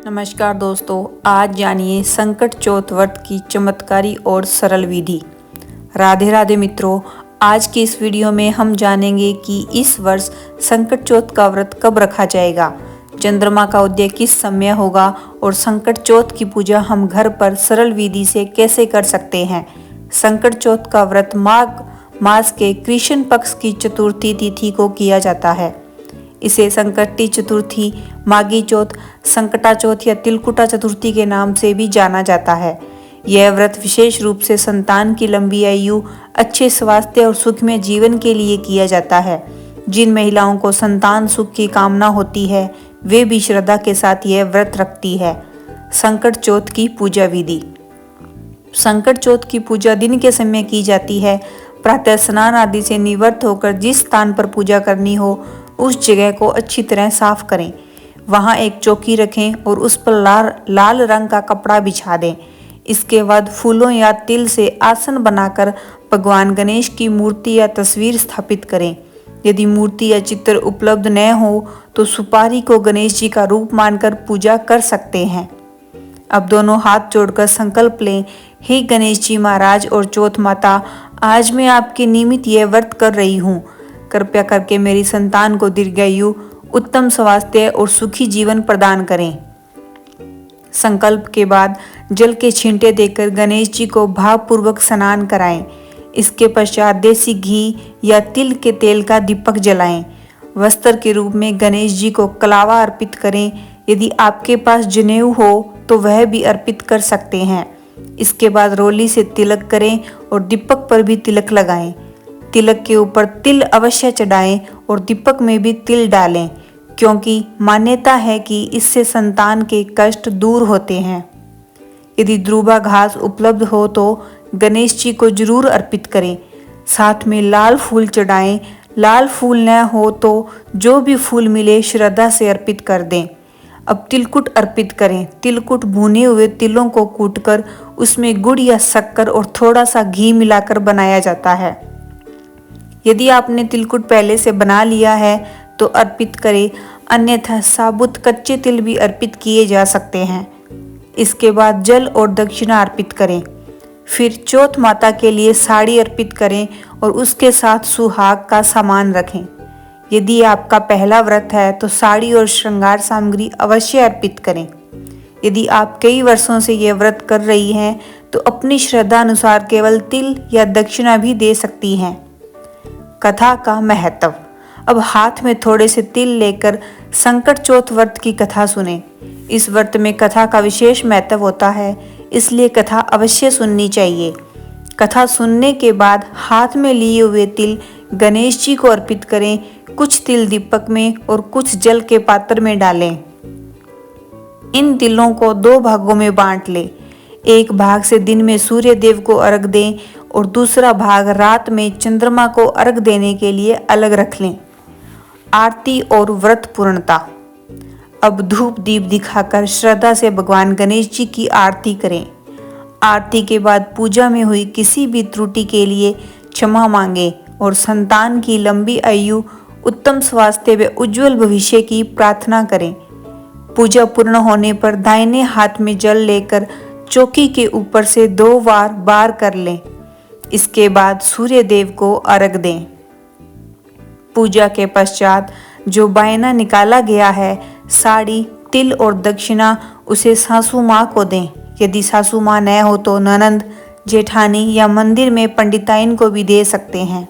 नमस्कार दोस्तों, आज जानिए संकट चौथ व्रत की चमत्कारी और सरल विधि। राधे राधे मित्रों, आज की इस वीडियो में हम जानेंगे कि इस वर्ष संकट चौथ का व्रत कब रखा जाएगा, चंद्रमा का उदय किस समय होगा और संकट चौथ की पूजा हम घर पर सरल विधि से कैसे कर सकते हैं। संकट चौथ का व्रत माघ मास के कृष्ण पक्ष की चतुर्थी तिथि को किया जाता है। इसे संकटी चतुर्थी, माघी चौथ, संकटा चौथ या तिलकुटा चतुर्थी के नाम से भी जाना जाता है। यह व्रत विशेष रूप से संतान की लंबी आयु, अच्छे स्वास्थ्य और सुखमय जीवन के लिए किया जाता है। जिन महिलाओं को संतान सुख की कामना होती है वे भी श्रद्धा के साथ यह व्रत रखती है। संकट चौथ की पूजा विधि। संकट चौथ की पूजा दिन के समय की जाती है। प्रातः स्नान आदि से निवृत्त होकर जिस स्थान पर पूजा करनी हो उस जगह को अच्छी तरह साफ करें। वहां एक चौकी रखें और उस पर लाल रंग का कपड़ा बिछा दें। इसके बाद फूलों या तिल से आसन बनाकर भगवान गणेश की मूर्ति या तस्वीर स्थापित करें। यदि मूर्ति या चित्र उपलब्ध न हो तो सुपारी को गणेश जी का रूप मानकर पूजा कर सकते हैं। अब दोनों हाथ जोड़कर संकल्प लें, हे गणेश जी महाराज और चौथ माता, आज मैं आपके निमित्त यह व्रत कर रही हूँ। कृपया करके मेरी संतान को दीर्घायु, उत्तम स्वास्थ्य और सुखी जीवन प्रदान करें। संकल्प के बाद जल के छींटे देकर गणेश जी को भावपूर्वक स्नान कराएं। इसके पश्चात देसी घी या तिल के तेल का दीपक जलाएं। वस्त्र के रूप में गणेश जी को कलावा अर्पित करें। यदि आपके पास जनेऊ हो तो वह भी अर्पित कर सकते हैं। इसके बाद रोली से तिलक करें और दीपक पर भी तिलक लगाएं। तिलक के ऊपर तिल अवश्य चढ़ाएं और दीपक में भी तिल डालें, क्योंकि मान्यता है कि इससे संतान के कष्ट दूर होते हैं। यदि द्रुबा घास उपलब्ध हो तो गणेश जी को जरूर अर्पित करें। साथ में लाल फूल चढ़ाएं। लाल फूल न हो तो जो भी फूल मिले श्रद्धा से अर्पित कर दें। अब तिलकुट अर्पित करें। तिलकुट भुने हुए तिलों को कूटकर उसमें गुड़ या शक्कर और थोड़ा सा घी मिलाकर बनाया जाता है। यदि आपने तिलकुट पहले से बना लिया है तो अर्पित करें, अन्यथा साबुत कच्चे तिल भी अर्पित किए जा सकते हैं। इसके बाद जल और दक्षिणा अर्पित करें। फिर चौथ माता के लिए साड़ी अर्पित करें और उसके साथ सुहाग का सामान रखें। यदि आपका पहला व्रत है तो साड़ी और श्रृंगार सामग्री अवश्य अर्पित करें। यदि आप कई वर्षों से यह व्रत कर रही हैं तो अपनी श्रद्धा अनुसार केवल तिल या दक्षिणा भी दे सकती हैं। कथा का महत्व। अब हाथ में थोड़े से तिल लेकर संकट चौथ व्रत की कथा सुने। इस व्रत में कथा का विशेष महत्व होता है, इसलिए कथा अवश्य सुननी चाहिए। कथा सुनने के बाद हाथ में लिए हुए तिल गणेश जी को अर्पित करें। कुछ तिल दीपक में और कुछ जल के पात्र में डालें। इन तिलों को 2 भागों में बांट लें। एक भाग से दिन में सूर्य देव को अर्घ दें और दूसरा भाग रात में चंद्रमा को अर्घ देने के लिए अलग रख लें। आरती और व्रत पूर्णता। अब धूप दीप दिखाकर श्रद्धा से भगवान गणेश जी की आरती करें। आरती के बाद पूजा में हुई किसी भी त्रुटि के लिए क्षमा मांगे और संतान की लंबी आयु, उत्तम स्वास्थ्य व उज्जवल भविष्य की प्रार्थना करें। पूजा पूर्ण होने पर दाहिने हाथ में जल लेकर चौकी के ऊपर से 2 बार कर लें। इसके बाद सूर्य देव को अर्घ दें। पूजा के पश्चात जो बायना निकाला गया है, साड़ी, तिल और दक्षिणा, उसे सासू माँ को दें। यदि सासू माँ न हो तो ननंद, जेठानी या मंदिर में पंडिताइन को भी दे सकते हैं।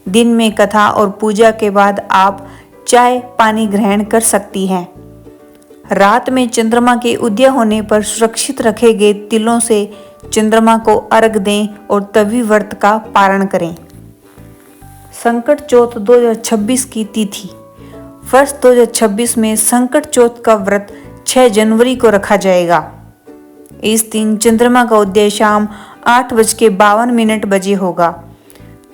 दिन में कथा और पूजा के बाद आप चाय पानी ग्रहण कर सकती हैं। रात में चंद्रमा के उदय होने पर सुरक्षित रखे गए तिलों से चंद्रमा को अर्घ दें और तभी व्रत का पारण करें। संकट चौथ 2026 की तिथि। वर्ष 2026 में संकट चौथ का व्रत 6 जनवरी को रखा जाएगा। इस दिन चंद्रमा का उदय शाम 8:52 होगा।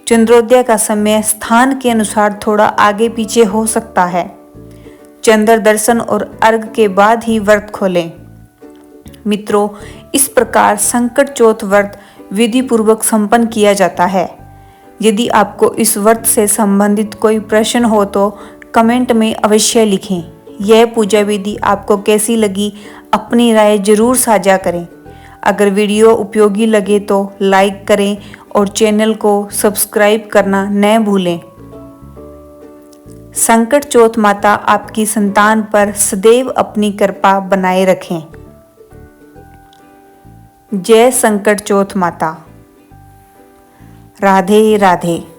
चंद्रोदय का समय स्थान के अनुसार थोड़ा आगे पीछे हो सकता है। चंद्र दर्शन और अर्घ के बाद ही व्रत खोलें। मित्रों, इस प्रकार संकट चौथ व्रत विधि पूर्वक संपन्न किया जाता है। यदि आपको इस व्रत से संबंधित कोई प्रश्न हो तो कमेंट में अवश्य लिखें। यह पूजा विधि आपको कैसी लगी, अपनी राय जरूर साझा करें। अगर वीडियो उपयोगी लगे तो लाइक करें और चैनल को सब्सक्राइब करना न भूलें। संकट चौथ माता आपकी संतान पर सदैव अपनी कृपा बनाए रखें। जय संकट चौथ माता। राधे राधे।